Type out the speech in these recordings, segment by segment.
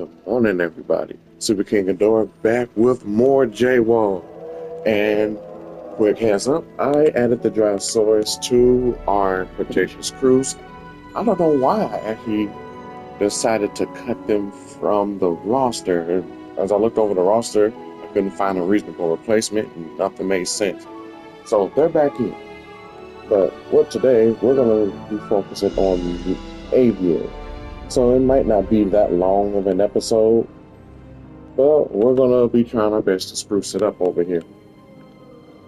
Good morning, everybody. Super King Adora back with more JWOG. And quick heads up, I added the Pterosaurs to our Cretaceous cruise. I don't know why I actually decided to cut them from the roster. As I looked over the roster, I couldn't find a reasonable replacement and nothing made sense. So they're back in. But today, we're going to be focusing on the Aviary. So it might not be that long of an episode, but we're going to be trying our best to spruce it up over here.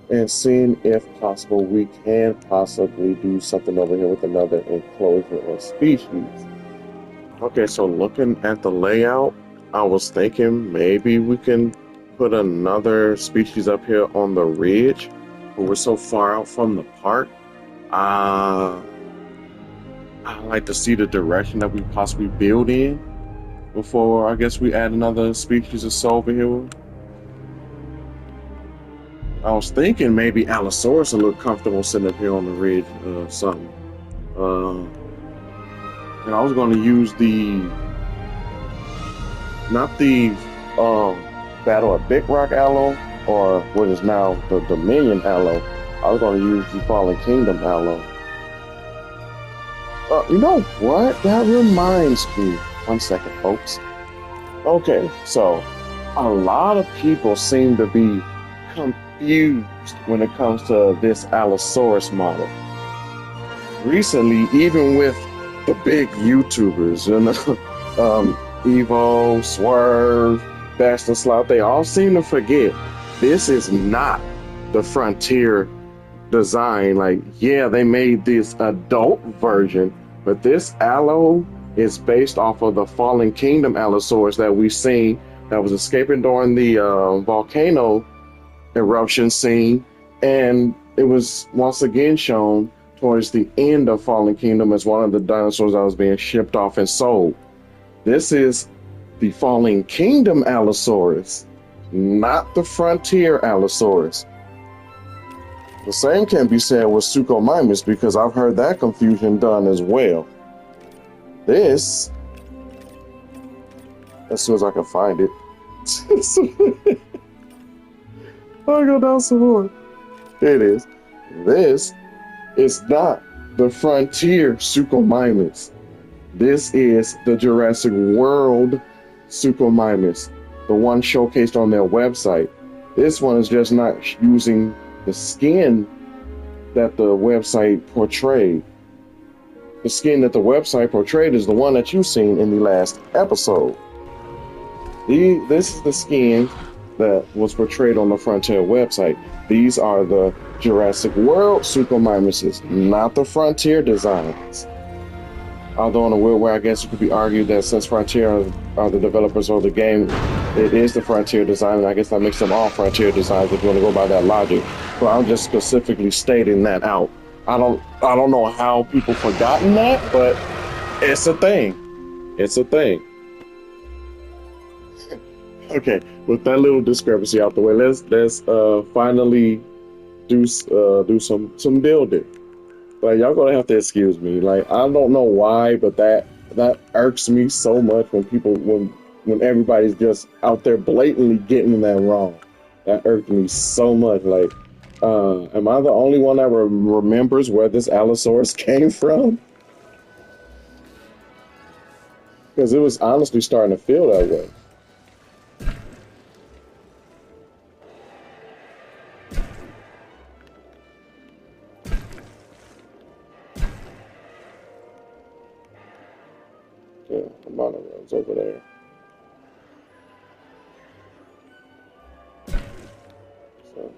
And seeing if possible we can possibly do something over here with another enclosure or species. Okay, so looking at the layout, I was thinking maybe we can put another species up here on the ridge, but we're so far out from the park. I like to see the direction that we possibly build in before I guess we add another species or so over here. I was thinking maybe Allosaurus would look comfortable sitting up here on the ridge or something. And I was going to use not the Battle of Big Rock Allo, or what is now the Dominion Allo. I was going to use the Fallen Kingdom Allo. You know what? That reminds me. 1 second, folks. Okay, so a lot of people seem to be confused when it comes to this Allosaurus model. Recently, even with the big YouTubers, Evo, Swerve, Bastard Slout, they all seem to forget this is not the Frontier design. Like, yeah, they made this adult version, but this Allo is based off of the Fallen Kingdom Allosaurus that we've seen that was escaping during the volcano eruption scene, and it was once again shown towards the end of Fallen Kingdom as one of the dinosaurs that was being shipped off and sold. This is the Fallen Kingdom Allosaurus, not the Frontier Allosaurus. The same can be said with Suchomimus, because I've heard that confusion done as well. This, as soon as I can find it, I'll go down some more. There it is. This is not the Frontier Suchomimus. This is the Jurassic World Suchomimus, the one showcased on their website. This one is just not using the skin that the website portrayed. The skin that the website portrayed is the one that you've seen in the last episode. This is the skin that was portrayed on the Frontier website. These are the Jurassic World Suchomimuses, not the Frontier designs. Although in a weird way, I guess it could be argued that since Frontier are the developers of the game, it is the Frontier design, and I guess that makes them all Frontier designs if you want to go by that logic. But I'm just specifically stating that out. I don't know how people forgotten that, but it's a thing. It's a thing. Okay, with that little discrepancy out the way, let's finally do some building. Like, y'all gonna have to excuse me. Like, I don't know why, but that irks me so much when everybody's just out there blatantly getting that wrong. That irked me so much. Like, am I the only one that remembers where this Allosaurus came from? Because it was honestly starting to feel that way. Yeah, the monorail's over there. So.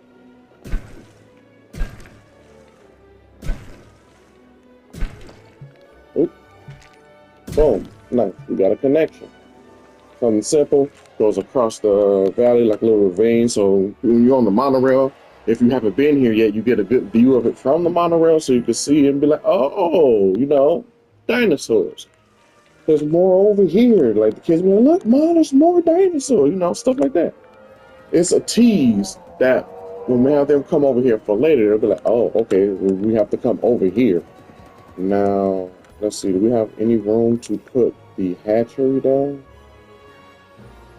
Oop. Boom. Nice. We got a connection. Something simple. Goes across the valley like a little ravine. So when you're on the monorail, if you haven't been here yet, you get a good view of it from the monorail, so you can see it and be like, oh, dinosaurs. There's more over here. Like, the kids be like, look, Mom, there's more dinosaurs, stuff like that. It's a tease that when we have them come over here for later, they'll be like, oh, okay, we have to come over here. Now, let's see, do we have any room to put the hatchery down?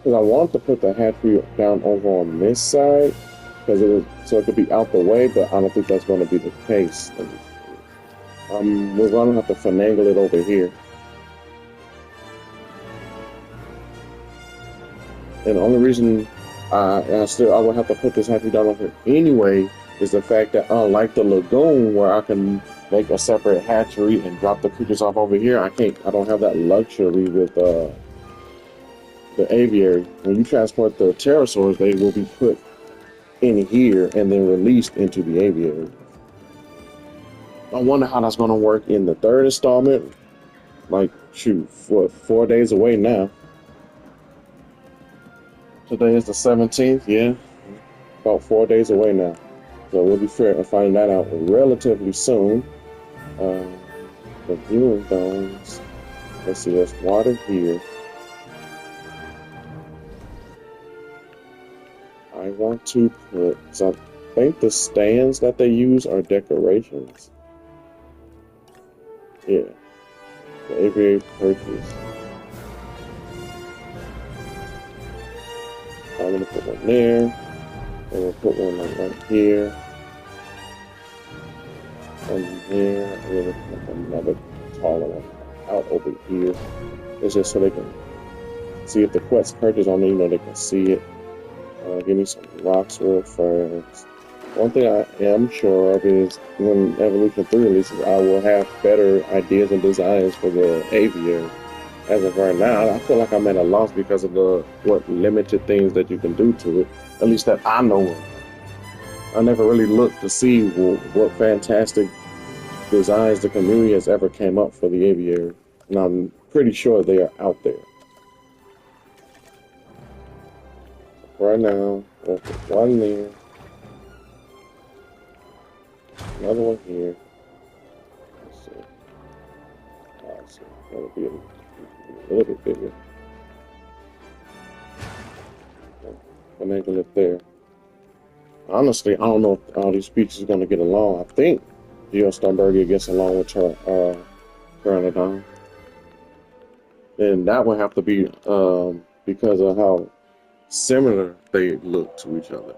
Because I want to put the hatchery down over on this side, because so it could be out the way, but I don't think that's going to be the case. We're going to have to finagle it over here. And the only reason I would have to put this hatchery down over here anyway is the fact that unlike the lagoon where I can make a separate hatchery and drop the creatures off over here, I don't have that luxury with the aviary. When you transport the pterosaurs, they will be put in here and then released into the aviary. I wonder how that's going to work in the third installment. Like, shoot, what, 4 days away now? Today is the 17th, yeah. About 4 days away now. So we'll be finding that out relatively soon. The viewing domes. Let's see, there's water here. I want to put, so I think the stands that they use are decorations. Yeah, the aviary perches. I'm gonna put one there, and we'll put one like right here, and there, and then we'll put another taller one out over here. It's just so they can see if the quest perches on it, they can see it. Give me some rocks real fast. One thing I am sure of is when Evolution 3 releases, I will have better ideas and designs for the aviary. As of right now, I feel like I'm at a loss because of what limited things that you can do to it, at least that I know of. I never really looked to see what fantastic designs the community has ever came up for the aviary, and I'm pretty sure they are out there. Right now, we'll put one there, another one here. Let's see. So that'll be a little bit bigger. Finagle it there. Honestly, I don't know if all these species are going to get along. I think Geostormbergia gets along with Pteranodon. And that would have to be because of how similar they look to each other.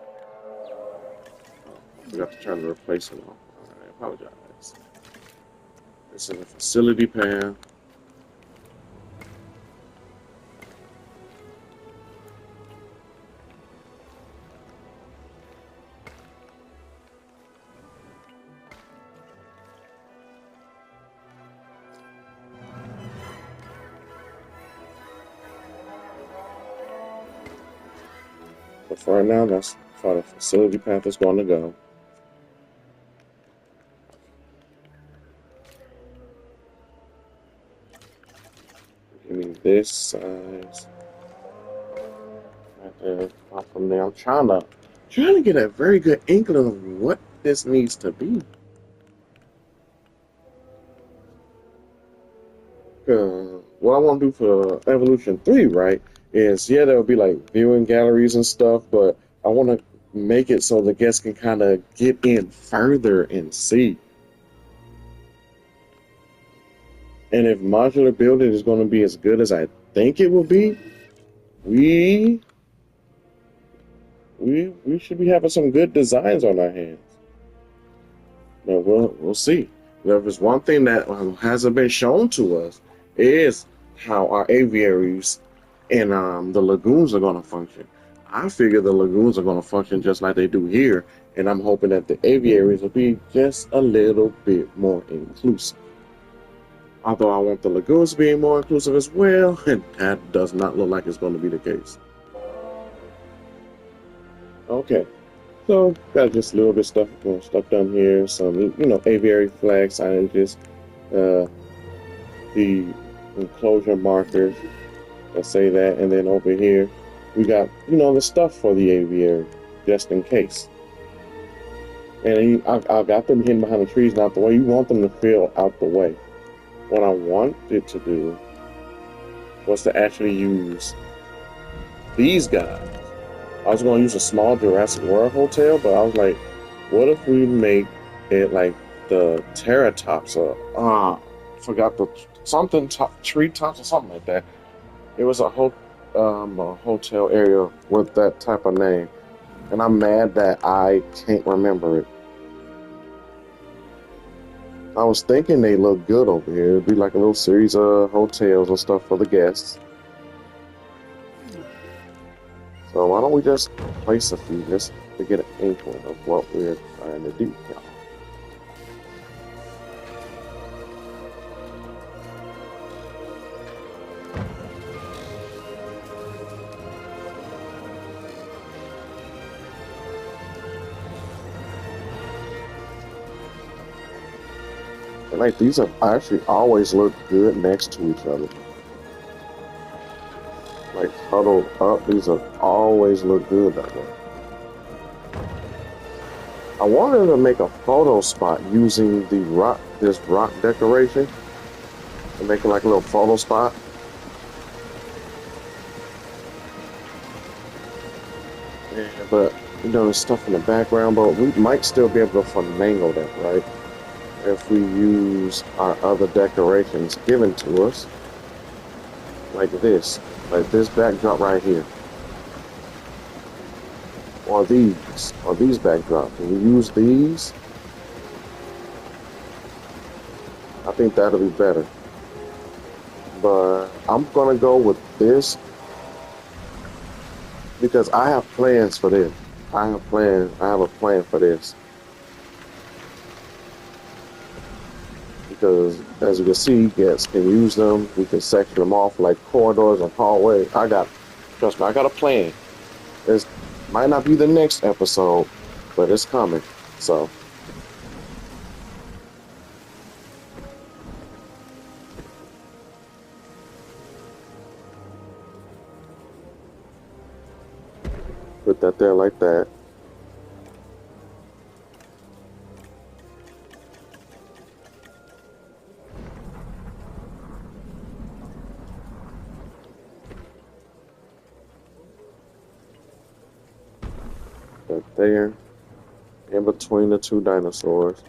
I forgot to try to replace them all. I apologize. This is a facility path. But for right now, that's how the facility path is going to go. Give me this size. Right there. Up from there. I'm trying to get a very good inkling of what this needs to be. What I want to do for Evolution 3, right, is, yeah, there will be like viewing galleries and stuff, but I want to make it so the guests can kind of get in further and see. And if modular building is going to be as good as I think it will be, we should be having some good designs on our hands. Now we'll see. If there's one thing that hasn't been shown to us is how our aviaries and the lagoons are going to function. I figure the lagoons are going to function just like they do here, and I'm hoping that the aviaries will be just a little bit more inclusive. Although I want the lagoons to be more inclusive as well, and that does not look like it's going to be the case. Okay, so got just a little bit stuff done here. Some aviary flag signages, the enclosure markers that say that, and then over here we got the stuff for the aviary just in case. And I got them hidden behind the trees and out the way. You want them to feel out the way. What I wanted to do was to actually use these guys. I was going to use a small Jurassic World hotel, but I was like, what if we make it like the Pteratops, or forgot the something treetops or something like that. It was a whole a hotel area with that type of name, and I'm mad that I can't remember it. I was thinking they look good over here. It'd be like a little series of hotels and stuff for the guests. So why don't we just place a few just to get an inkling of what we're trying to do, y'all. And like these have actually always looked good next to each other. Like huddled up, these have always looked good that way. I wanted to make a photo spot using this rock decoration, and make it like a little photo spot. Yeah, but you know, there's stuff in the background, but we might still be able to finagle that, right? If we use our other decorations given to us, like this backdrop right here, or these backdrops. Can we use these? I think that'll be better. But I'm gonna go with this because I have plans for this. I have a plan for this. Because as you can see, guests can use them. We can section them off like corridors and hallways. Trust me, I got a plan. It might not be the next episode, but it's coming. So. Put that there like that. Right there. In between the two dinosaurs.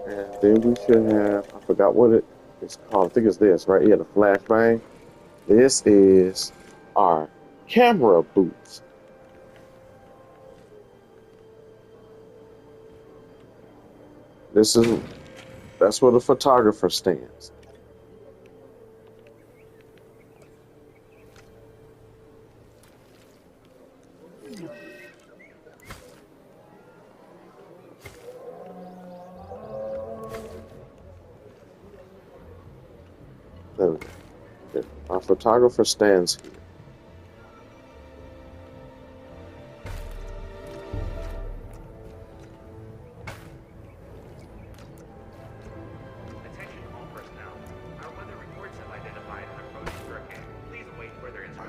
And then we should have, I forgot what it's called. I think it's this, right here, the flashbang. This is our camera booth. That's where the photographer stands. There we go. Our photographer stands here.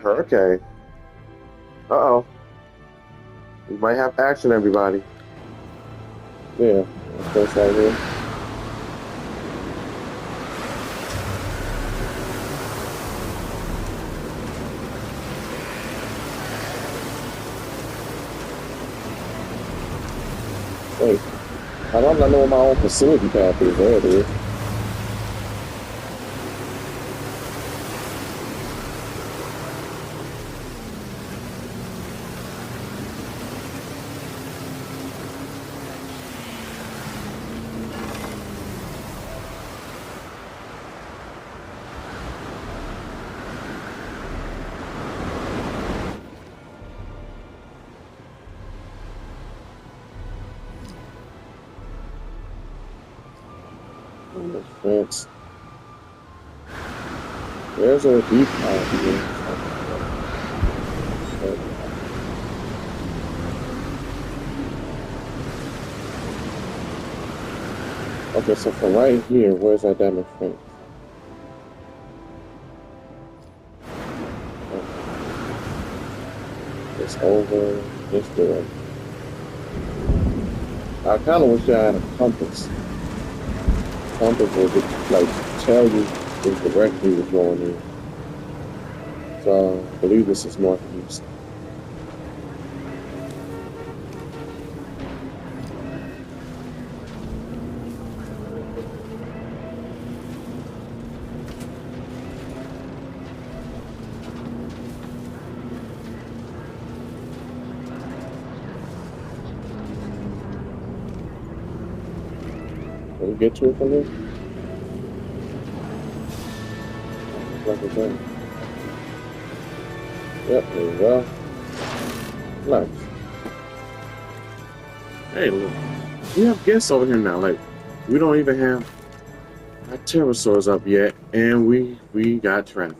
Hurricane. Uh-oh. We might have action, everybody. Yeah, that's right here. Wait, how long do I know what my own facility path is? There it is. On the fence. There's a deep out here. Okay, so from right here, where's that diamond fence? It's over this direction. I kind of wish I had a compass. Compass would like tell you which direction he was going in. So I believe this is northeast. Can we get to it from here? Like we can. Yep, there you go. Nice. Hey, look. We have guests over here now. Like, we don't even have our pterosaurs up yet, and we got traffic.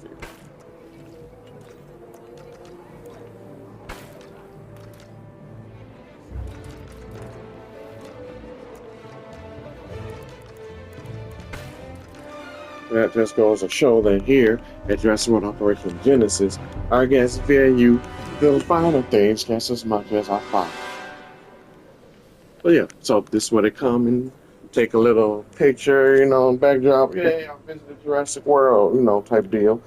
That just goes to show that here at Jurassic World Operation Genesis, our guests value the finer things just as much as our father. But yeah, so this is where they come and take a little picture, you know, backdrop. Yeah, I visited Jurassic World, you know, type deal.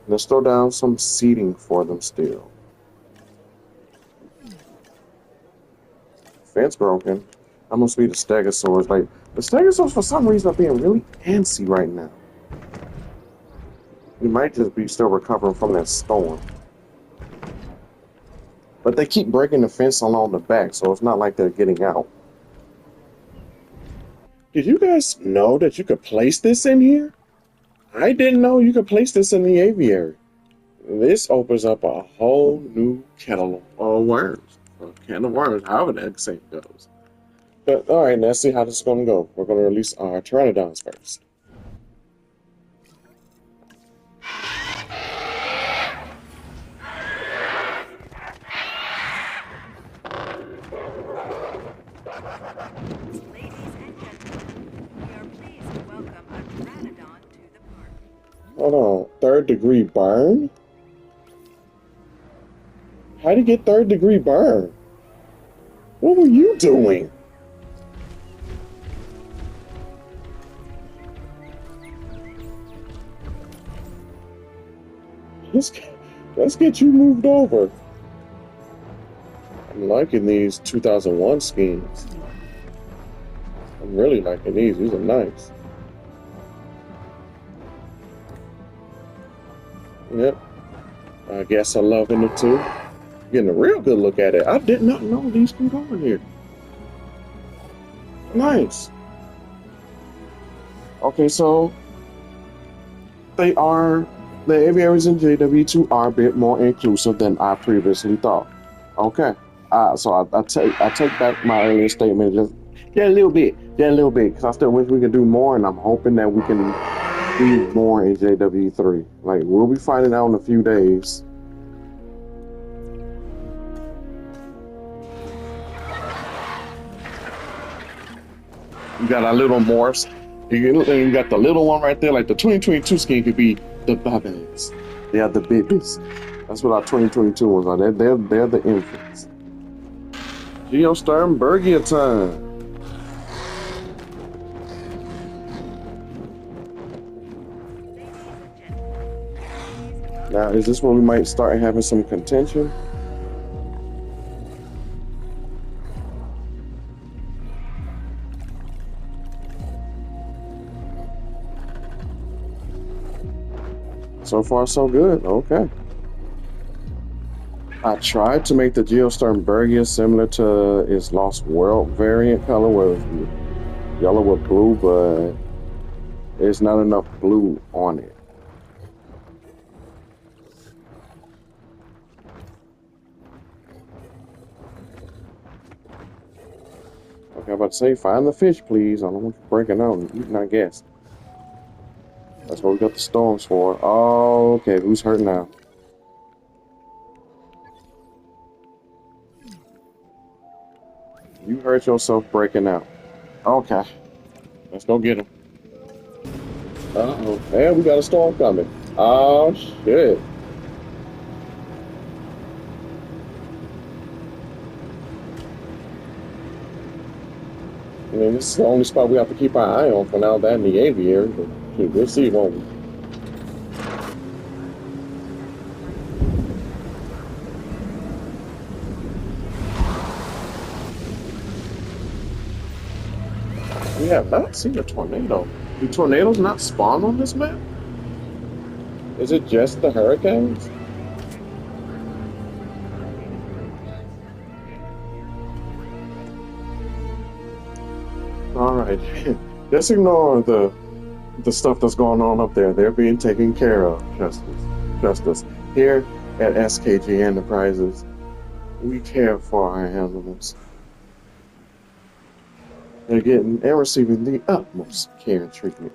Let's throw down some seating for them still. Fence broken. I must be the stegosaurs. Like, the stegosaurs for some reason are being really antsy right now. We might just be still recovering from that storm. But they keep breaking the fence along the back, so it's not like they're getting out. Did you guys know that you could place this in here? I didn't know you could place this in the aviary. This opens up a whole new kettle of worms. Or can of worms, however that saying goes. But alright, let's see how this is going to go. We're going to release our pteranodons first. Hold on, third degree burn? How'd he get third degree burn? What were you doing? Let's get you moved over. I'm liking these 2001 schemes. I'm really liking these. These are nice. Yep. I guess I'm loving it too. Getting a real good look at it. I did not know these can go in here. Nice. Okay, so the aviaries in JW2 are a bit more inclusive than I previously thought. Okay. So I take back my earlier statement just a little bit, because I still wish we could do more, and I'm hoping that we can do more in JW3. Like, we'll be finding out in a few days. You got our little morphs. You got the little one right there. Like, the 2022 scheme could be the babies. They are the babies. That's what our 2022 ones are. They're the infants. Geosternbergia time. Now, is this where we might start having some contention? So far, so good. Okay. I tried to make the Geosternbergia similar to its Lost World variant color, where it was yellow with blue, but there's not enough blue on it. Okay, I'm about to say, find the fish, please. I don't want you breaking out and eating, I guess. That's what we got the storms for. Oh, okay. Who's hurt now? You hurt yourself breaking out. Okay. Let's go get him. Uh-oh. Man, we got a storm coming. Oh, shit. I mean, this is the only spot we have to keep our eye on for now, that and the aviary. But we'll see, won't we? We have not seen a tornado. Do tornadoes not spawn on this map? Is it just the hurricanes? Alright, Alright, just ignore the stuff that's going on up there. They're being taken care of, Justice. Here at SKG Enterprises, we care for our animals. They're getting and receiving the utmost care and treatment.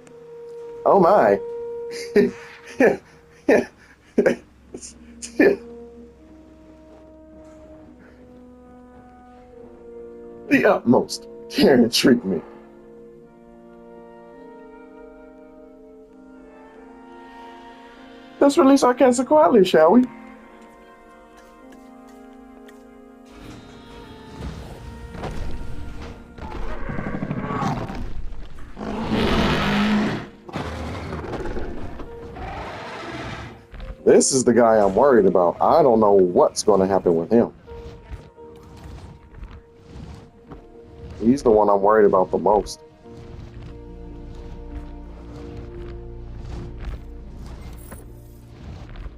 Oh my! The utmost care and treatment. Let's release our cancer quietly, shall we? This is the guy I'm worried about. I don't know what's going to happen with him. He's the one I'm worried about the most.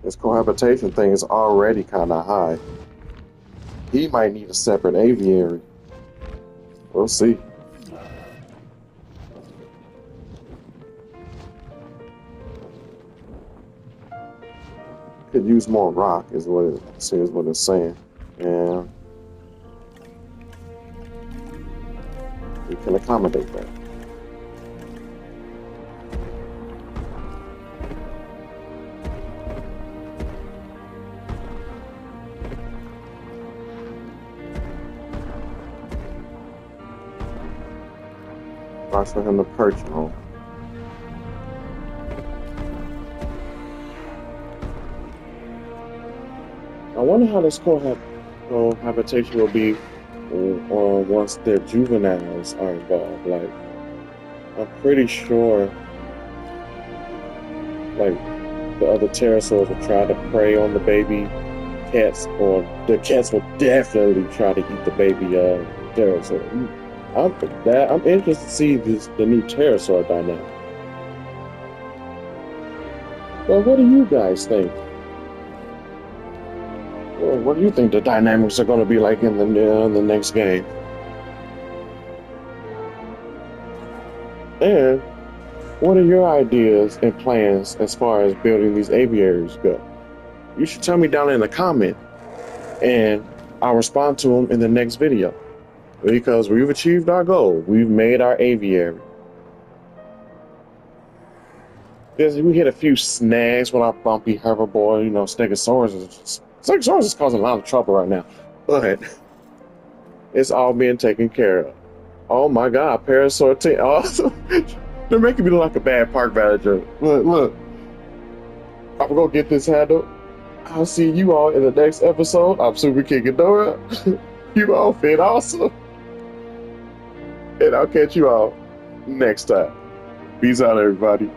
His cohabitation thing is already kind of high. He might need a separate aviary. We'll see. Could use more rock, is what it says. What it's saying, and we can accommodate that. Rocks for him to perch on. I wonder how this cohabitation will be once their juveniles are involved. Like, I'm pretty sure, like, the other pterosaurs will try to prey on the baby cats, or the cats will definitely try to eat the baby pterosaur. I'm interested to see the new pterosaur dynamic. Well, what do you guys think? Well, what do you think the dynamics are going to be like in the next game? And what are your ideas and plans as far as building these aviaries go? You should tell me down in the comment, and I'll respond to them in the next video. Because we've achieved our goal. We've made our aviary. We hit a few snags with our bumpy herbivore, Stegosaurus. Stegosaurus is causing a lot of trouble right now, but it's all being taken care of. Oh my God, Parasaur team! Oh, they're making me look like a bad park manager. Look, I'm gonna get this handled. I'll see you all in the next episode. I'm Super King Ghidorah. You all fit awesome, and I'll catch you all next time. Peace out, everybody.